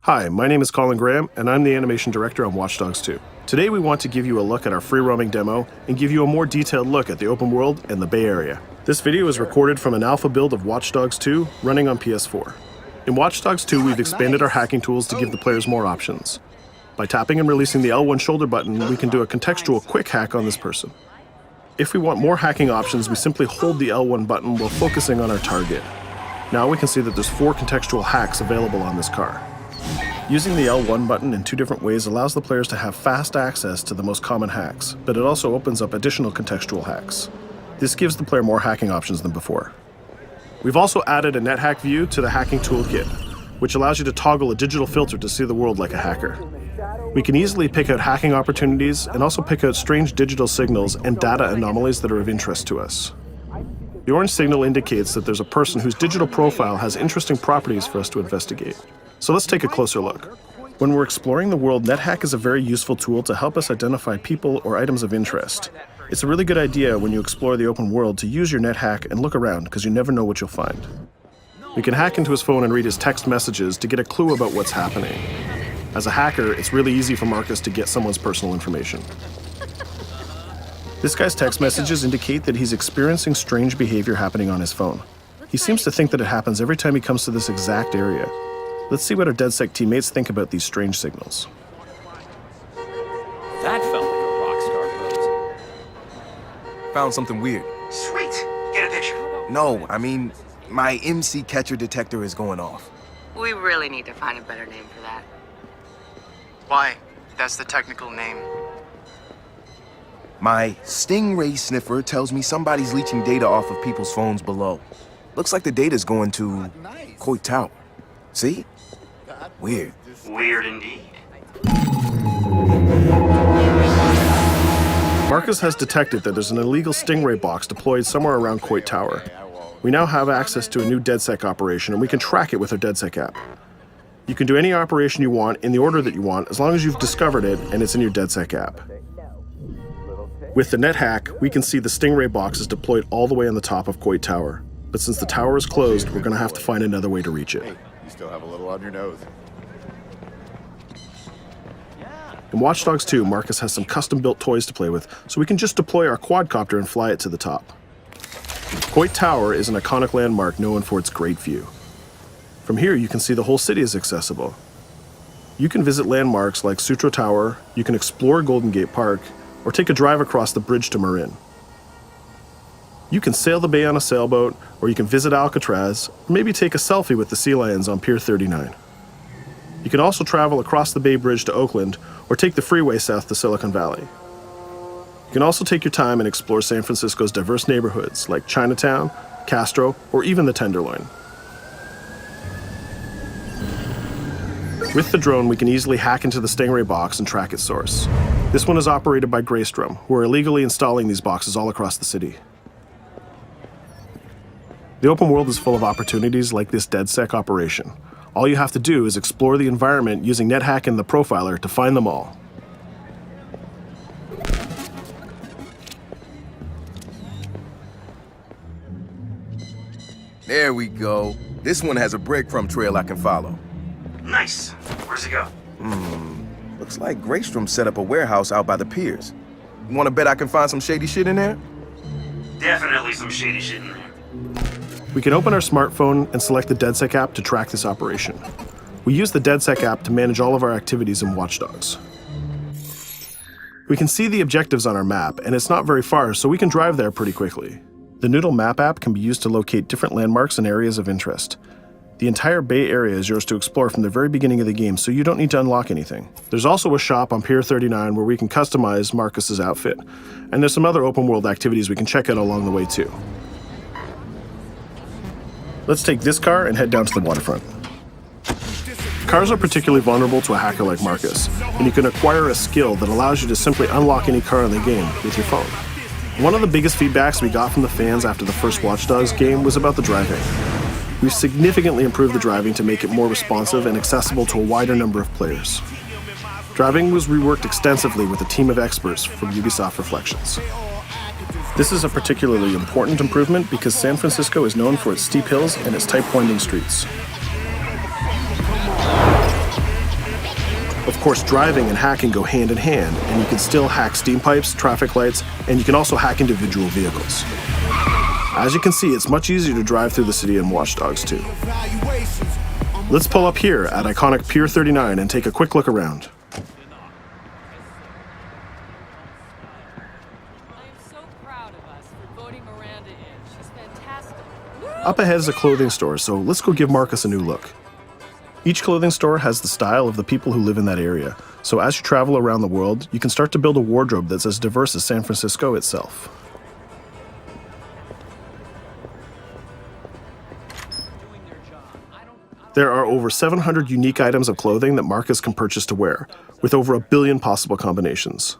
Hi, my name is Colin Graham, and I'm the animation director on Watch Dogs 2. Today we want to give you a look at our free-roaming demo and give you a more detailed look at the open world and the Bay Area. This video is recorded from an alpha build of Watch Dogs 2 running on PS4. In Watch Dogs 2, we've expanded our hacking tools to give the players more options. By tapping and releasing the L1 shoulder button, we can do a contextual quick hack on this person. If we want more hacking options, we simply hold the L1 button while focusing on our target. Now we can see that there's 4 contextual hacks available on this car. Using the L1 button in 2 different ways allows the players to have fast access to the most common hacks, but it also opens up additional contextual hacks. This gives the player more hacking options than before. We've also added a NetHack view to the hacking toolkit, which allows you to toggle a digital filter to see the world like a hacker. We can easily pick out hacking opportunities and also pick out strange digital signals and data anomalies that are of interest to us. The orange signal indicates that there's a person whose digital profile has interesting properties for us to investigate. So let's take a closer look. When we're exploring the world, NetHack is a very useful tool to help us identify people or items of interest. It's a really good idea when you explore the open world to use your NetHack and look around because you never know what you'll find. We can hack into his phone and read his text messages to get a clue about what's happening. As a hacker, it's really easy for Marcus to get someone's personal information. This guy's text messages indicate that he's experiencing strange behavior happening on his phone. He seems to think that it happens every time he comes to this exact area. Let's see what our DedSec teammates think about these strange signals. That felt like a rock star pose. Found something weird. Sweet. Get a picture. No, I mean, my MC catcher detector is going off. We really need to find a better name for that. Why? That's the technical name. My Stingray sniffer tells me somebody's leeching data off of people's phones below. Looks like the data's going to Coit Tower. See? Weird. Weird indeed. Marcus has detected that there's an illegal Stingray box deployed somewhere around Coit Tower. We now have access to a new DedSec operation, and we can track it with our DedSec app. You can do any operation you want in the order that you want, as long as you've discovered it and it's in your DedSec app. With the NetHack, we can see the Stingray box is deployed all the way on the top of Coit Tower. But since the tower is closed, we're going to have to find another way to reach it. Hey, you still have a little on your nose. In Watch Dogs 2, Marcus has some custom-built toys to play with, so we can just deploy our quadcopter and fly it to the top. Coit Tower is an iconic landmark known for its great view. From here, you can see the whole city is accessible. You can visit landmarks like Sutro Tower, you can explore Golden Gate Park, or take a drive across the bridge to Marin. You can sail the bay on a sailboat, or you can visit Alcatraz, or maybe take a selfie with the sea lions on Pier 39. You can also travel across the Bay Bridge to Oakland, or take the freeway south to Silicon Valley. You can also take your time and explore San Francisco's diverse neighborhoods like Chinatown, Castro, or even the Tenderloin. With the drone, we can easily hack into the Stingray box and track its source. This one is operated by Greystrom, who are illegally installing these boxes all across the city. The open world is full of opportunities like this DedSec operation. All you have to do is explore the environment using NetHack and the Profiler to find them all. There we go. This one has a breadcrumb trail I can follow. Nice. Where's it go? Looks like Greystrom set up a warehouse out by the piers. You wanna bet I can find some shady shit in there? Definitely some shady shit in there. We can open our smartphone and select the DedSec app to track this operation. We use the DedSec app to manage all of our activities in Watch Dogs. We can see the objectives on our map, and it's not very far, so we can drive there pretty quickly. The Noodle Map app can be used to locate different landmarks and areas of interest. The entire Bay Area is yours to explore from the very beginning of the game, so you don't need to unlock anything. There's also a shop on Pier 39 where we can customize Marcus's outfit, and there's some other open world activities we can check out along the way too. Let's take this car and head down to the waterfront. Cars are particularly vulnerable to a hacker like Marcus, and you can acquire a skill that allows you to simply unlock any car in the game with your phone. One of the biggest feedbacks we got from the fans after the first Watch Dogs game was about the driving. We've significantly improved the driving to make it more responsive and accessible to a wider number of players. Driving was reworked extensively with a team of experts from Ubisoft Reflections. This is a particularly important improvement because San Francisco is known for its steep hills and its tight winding streets. Of course, driving and hacking go hand in hand, and you can still hack steam pipes, traffic lights, and you can also hack individual vehicles. As you can see, it's much easier to drive through the city in Watch Dogs 2. Let's pull up here at iconic Pier 39 and take a quick look around. Up ahead is a clothing store, so let's go give Marcus a new look. Each clothing store has the style of the people who live in that area, so as you travel around the world, you can start to build a wardrobe that's as diverse as San Francisco itself. There are over 700 unique items of clothing that Marcus can purchase to wear, with over 1 billion possible combinations.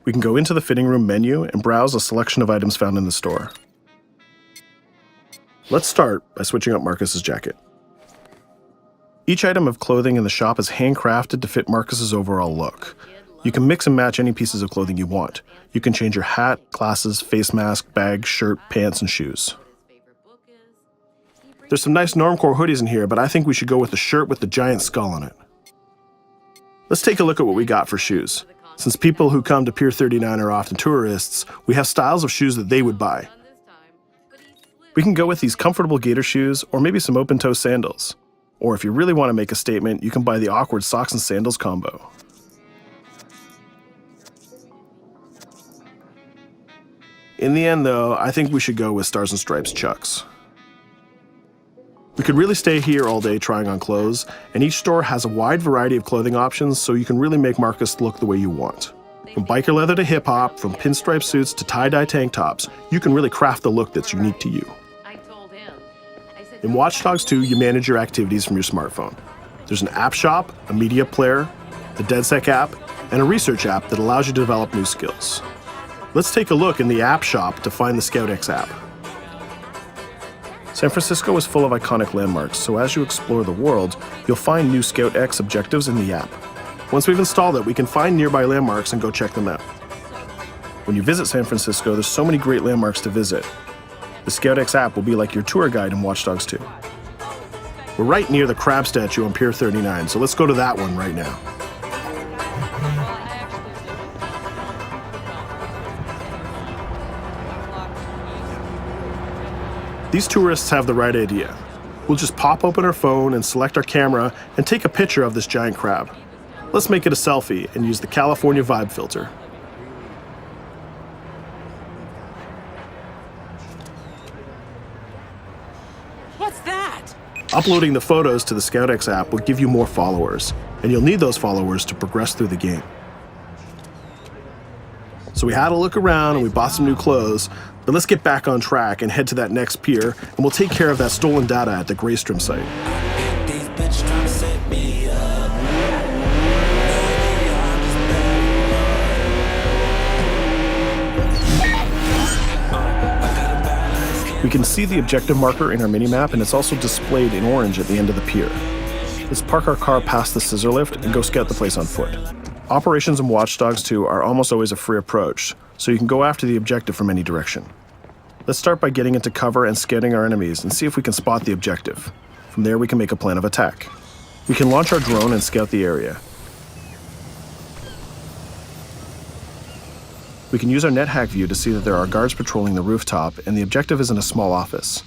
We can go into the fitting room menu and browse a selection of items found in the store. Let's start by switching up Marcus's jacket. Each item of clothing in the shop is handcrafted to fit Marcus's overall look. You can mix and match any pieces of clothing you want. You can change your hat, glasses, face mask, bag, shirt, pants, and shoes. There's some nice normcore hoodies in here, but I think we should go with the shirt with the giant skull on it. Let's take a look at what we got for shoes. Since people who come to Pier 39 are often tourists, we have styles of shoes that they would buy. We can go with these comfortable gator shoes, or maybe some open-toe sandals. Or if you really want to make a statement, you can buy the awkward socks and sandals combo. In the end, though, I think we should go with Stars and Stripes Chucks. We could really stay here all day trying on clothes, and each store has a wide variety of clothing options, so you can really make Marcus look the way you want. From biker leather to hip-hop, from pinstripe suits to tie-dye tank tops, you can really craft the look that's unique to you. In Watch Dogs 2, you manage your activities from your smartphone. There's an app shop, a media player, the DedSec app, and a research app that allows you to develop new skills. Let's take a look in the app shop to find the ScoutX app. San Francisco is full of iconic landmarks, so as you explore the world, you'll find new ScoutX objectives in the app. Once we've installed it, we can find nearby landmarks and go check them out. When you visit San Francisco, there's so many great landmarks to visit. The ScoutX app will be like your tour guide in Watch Dogs 2. We're right near the crab statue on Pier 39, so let's go to that one right now. These tourists have the right idea. We'll just pop open our phone and select our camera and take a picture of this giant crab. Let's make it a selfie and use the California Vibe filter. What's that? Uploading the photos to the ScoutX app will give you more followers, and you'll need those followers to progress through the game. So we had a look around and we bought some new clothes, but let's get back on track and head to that next pier, and we'll take care of that stolen data at the Greystrom site. We can see the objective marker in our minimap, and it's also displayed in orange at the end of the pier. Let's park our car past the scissor lift and go scout the place on foot. Operations in Watch Dogs 2 are almost always a free approach, so you can go after the objective from any direction. Let's start by getting into cover and scouting our enemies and see if we can spot the objective. From there, we can make a plan of attack. We can launch our drone and scout the area. We can use our NetHack view to see that there are guards patrolling the rooftop, and the objective is in a small office.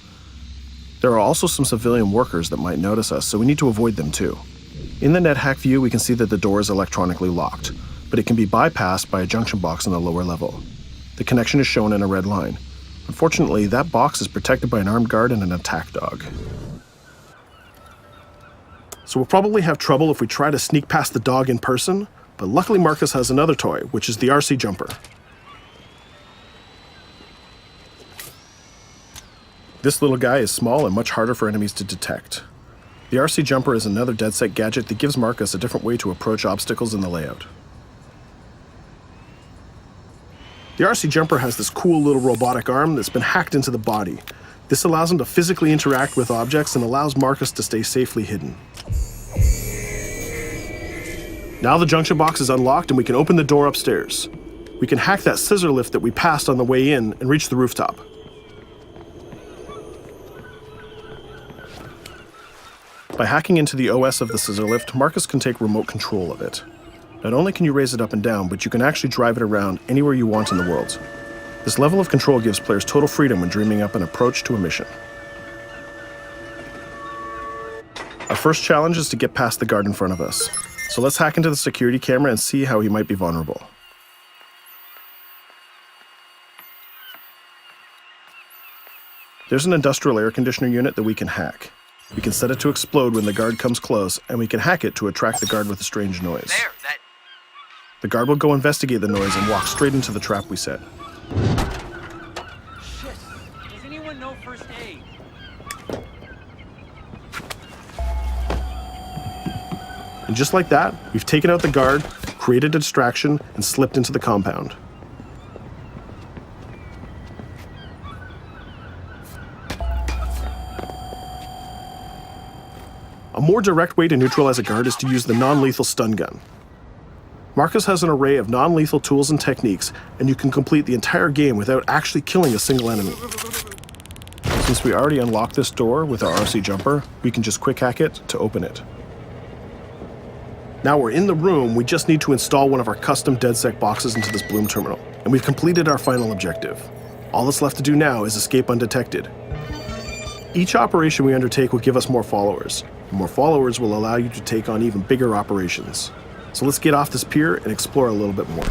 There are also some civilian workers that might notice us, so we need to avoid them too. In the NetHack view, we can see that the door is electronically locked, but it can be bypassed by a junction box on the lower level. The connection is shown in a red line. Unfortunately, that box is protected by an armed guard and an attack dog. So we'll probably have trouble if we try to sneak past the dog in person, but luckily Marcus has another toy, which is the RC jumper. This little guy is small and much harder for enemies to detect. The RC jumper is another DedSec gadget that gives Marcus a different way to approach obstacles in the layout. The RC jumper has this cool little robotic arm that's been hacked into the body. This allows him to physically interact with objects and allows Marcus to stay safely hidden. Now the junction box is unlocked and we can open the door upstairs. We can hack that scissor lift that we passed on the way in and reach the rooftop. By hacking into the OS of the scissor lift, Marcus can take remote control of it. Not only can you raise it up and down, but you can actually drive it around anywhere you want in the world. This level of control gives players total freedom when dreaming up an approach to a mission. Our first challenge is to get past the guard in front of us. So let's hack into the security camera and see how he might be vulnerable. There's an industrial air conditioner unit that we can hack. We can set it to explode when the guard comes close, and we can hack it to attract the guard with a strange noise. The guard will go investigate the noise and walk straight into the trap we set. Shit. Does anyone know first aid? And just like that, we've taken out the guard, created a distraction, and slipped into the compound. A more direct way to neutralize a guard is to use the non-lethal stun gun. Marcus has an array of non-lethal tools and techniques, and you can complete the entire game without actually killing a single enemy. Since we already unlocked this door with our RC jumper, we can just quick hack it to open it. Now we're in the room, we just need to install one of our custom DedSec boxes into this Bloom terminal, and we've completed our final objective. All that's left to do now is escape undetected. Each operation we undertake will give us more followers. More followers will allow you to take on even bigger operations. So let's get off this pier and explore a little bit more.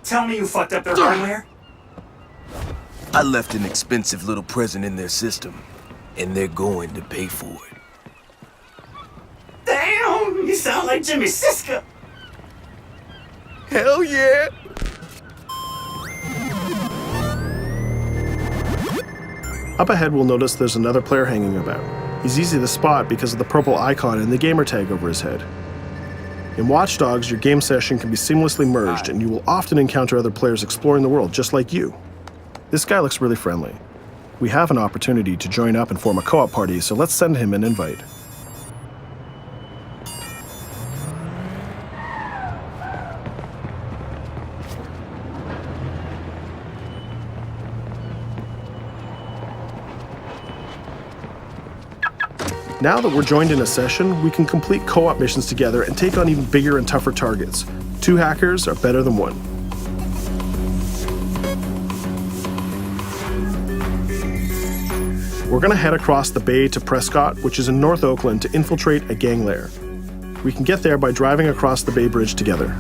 Tell me you fucked up their hardware? I left an expensive little present in their system, and they're going to pay for it. Damn, you sound like Jimmy Siska. Hell yeah! Up ahead, we'll notice there's another player hanging about. He's easy to spot because of the purple icon and the gamer tag over his head. In Watch Dogs, your game session can be seamlessly merged, and you will often encounter other players exploring the world just like you. This guy looks really friendly. We have an opportunity to join up and form a co-op party, so let's send him an invite. Now that we're joined in a session, we can complete co-op missions together and take on even bigger and tougher targets. 2 hackers are better than 1. We're gonna head across the bay to Prescott, which is in North Oakland, to infiltrate a gang lair. We can get there by driving across the Bay Bridge together.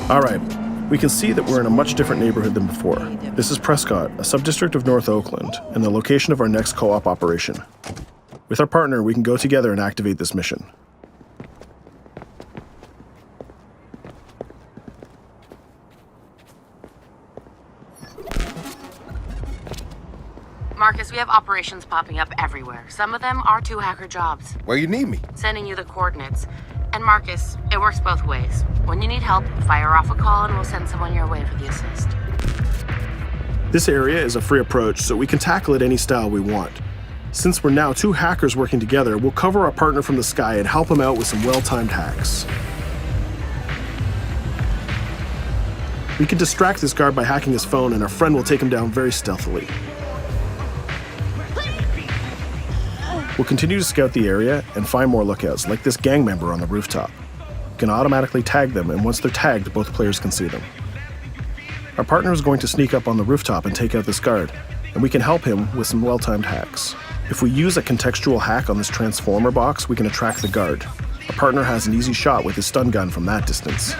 All right, we can see that we're in a much different neighborhood than before. This is Prescott, a subdistrict of North Oakland, and the location of our next co-op operation. With our partner, we can go together and activate this mission. Marcus, we have operations popping up everywhere. Some of them are 2 hacker jobs. Where you need me? Sending you the coordinates. And Marcus, it works both ways. When you need help, fire off a call and we'll send someone your way for the assist. This area is a free approach, so we can tackle it any style we want. Since we're now 2 hackers working together, we'll cover our partner from the sky and help him out with some well-timed hacks. We can distract this guard by hacking his phone, and our friend will take him down very stealthily. We'll continue to scout the area and find more lookouts, like this gang member on the rooftop. You can automatically tag them, and once they're tagged, both players can see them. Our partner is going to sneak up on the rooftop and take out this guard, and we can help him with some well-timed hacks. If we use a contextual hack on this transformer box, we can attract the guard. Our partner has an easy shot with his stun gun from that distance.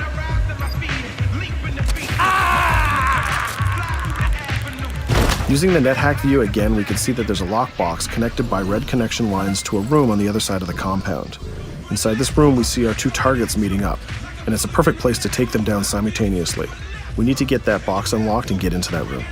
Using the NetHack view again, we can see that there's a lockbox connected by red connection lines to a room on the other side of the compound. Inside this room, we see our 2 targets meeting up, and it's a perfect place to take them down simultaneously. We need to get that box unlocked and get into that room.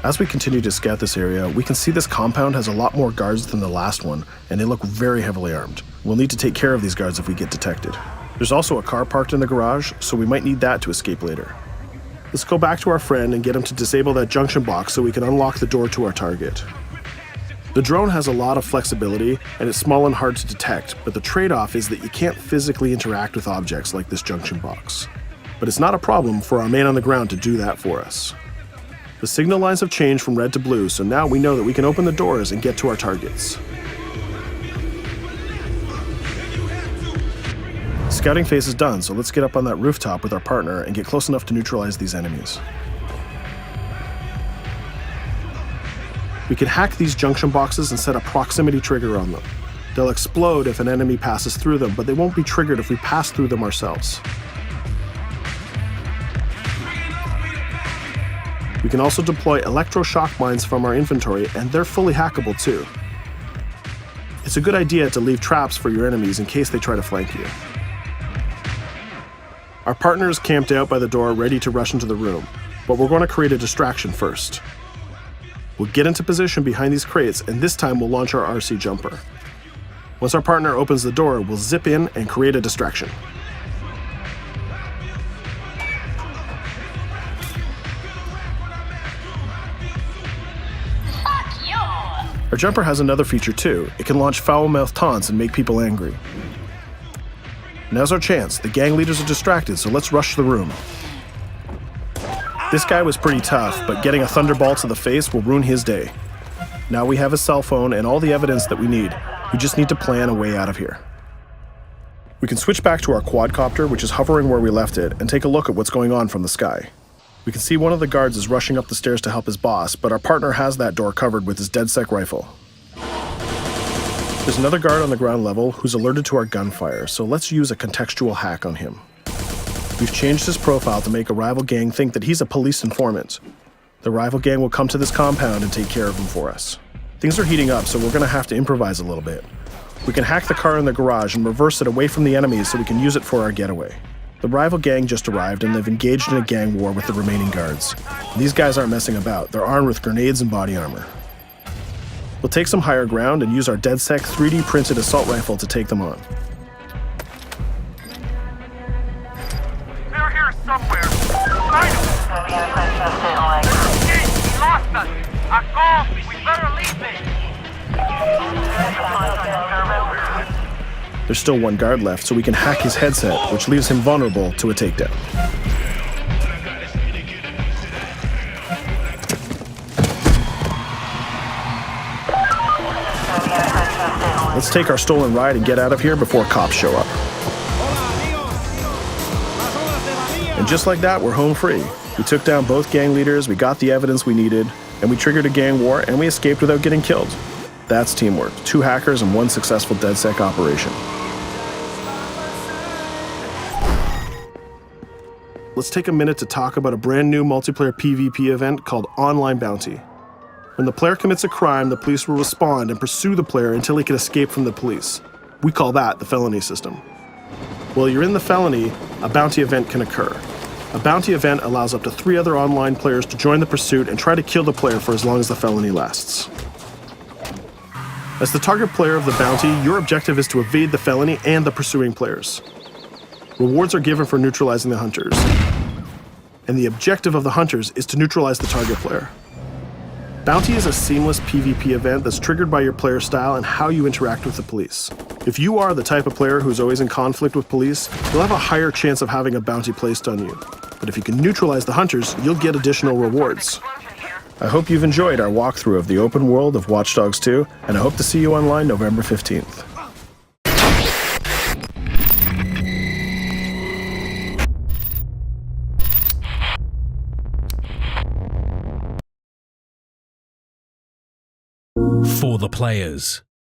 As we continue to scout this area, we can see this compound has a lot more guards than the last one, and they look very heavily armed. We'll need to take care of these guards if we get detected. There's also a car parked in the garage, so we might need that to escape later. Let's go back to our friend and get him to disable that junction box so we can unlock the door to our target. The drone has a lot of flexibility and it's small and hard to detect, but the trade-off is that you can't physically interact with objects like this junction box. But it's not a problem for our man on the ground to do that for us. The signal lines have changed from red to blue, so now we know that we can open the doors and get to our targets. Scouting phase is done, so let's get up on that rooftop with our partner and get close enough to neutralize these enemies. We can hack these junction boxes and set a proximity trigger on them. They'll explode if an enemy passes through them, but they won't be triggered if we pass through them ourselves. We can also deploy electroshock mines from our inventory, and they're fully hackable too. It's a good idea to leave traps for your enemies in case they try to flank you. Our partner is camped out by the door ready to rush into the room, but we're going to create a distraction first. We'll get into position behind these crates, and this time we'll launch our RC jumper. Once our partner opens the door, we'll zip in and create a distraction. Our jumper has another feature too. It can launch foul-mouthed taunts and make people angry. Now's our chance. The gang leaders are distracted, so let's rush the room. This guy was pretty tough, but getting a thunderbolt to the face will ruin his day. Now we have a cell phone and all the evidence that we need. We just need to plan a way out of here. We can switch back to our quadcopter, which is hovering where we left it, and take a look at what's going on from the sky. We can see one of the guards is rushing up the stairs to help his boss, but our partner has that door covered with his DedSec rifle. There's another guard on the ground level who's alerted to our gunfire, so let's use a contextual hack on him. We've changed his profile to make a rival gang think that he's a police informant. The rival gang will come to this compound and take care of him for us. Things are heating up, so we're gonna have to improvise a little bit. We can hack the car in the garage and reverse it away from the enemies so we can use it for our getaway. The rival gang just arrived and they've engaged in a gang war with the remaining guards. These guys aren't messing about, they're armed with grenades and body armor. We'll take some higher ground and use our DedSec 3D printed assault rifle to take them on. They're here somewhere. Find them. He lost us. Our call, we better leave it. There's still one guard left, so we can hack his headset, which leaves him vulnerable to a takedown. Let's take our stolen ride and get out of here before cops show up. And just like that, we're home free. We took down both gang leaders, we got the evidence we needed, and we triggered a gang war, and we escaped without getting killed. That's teamwork. 2 hackers and 1 successful DedSec operation. Let's take a minute to talk about a brand new multiplayer PvP event called Online Bounty. When the player commits a crime, the police will respond and pursue the player until he can escape from the police. We call that the felony system. While you're in the felony, a bounty event can occur. A bounty event allows up to 3 other online players to join the pursuit and try to kill the player for as long as the felony lasts. As the target player of the bounty, your objective is to evade the felony and the pursuing players. Rewards are given for neutralizing the hunters. And the objective of the hunters is to neutralize the target player. Bounty is a seamless PvP event that's triggered by your player style and how you interact with the police. If you are the type of player who's always in conflict with police, you'll have a higher chance of having a bounty placed on you. But if you can neutralize the hunters, you'll get additional rewards. I hope you've enjoyed our walkthrough of the open world of Watch Dogs 2, and I hope to see you online November 15th. For the players.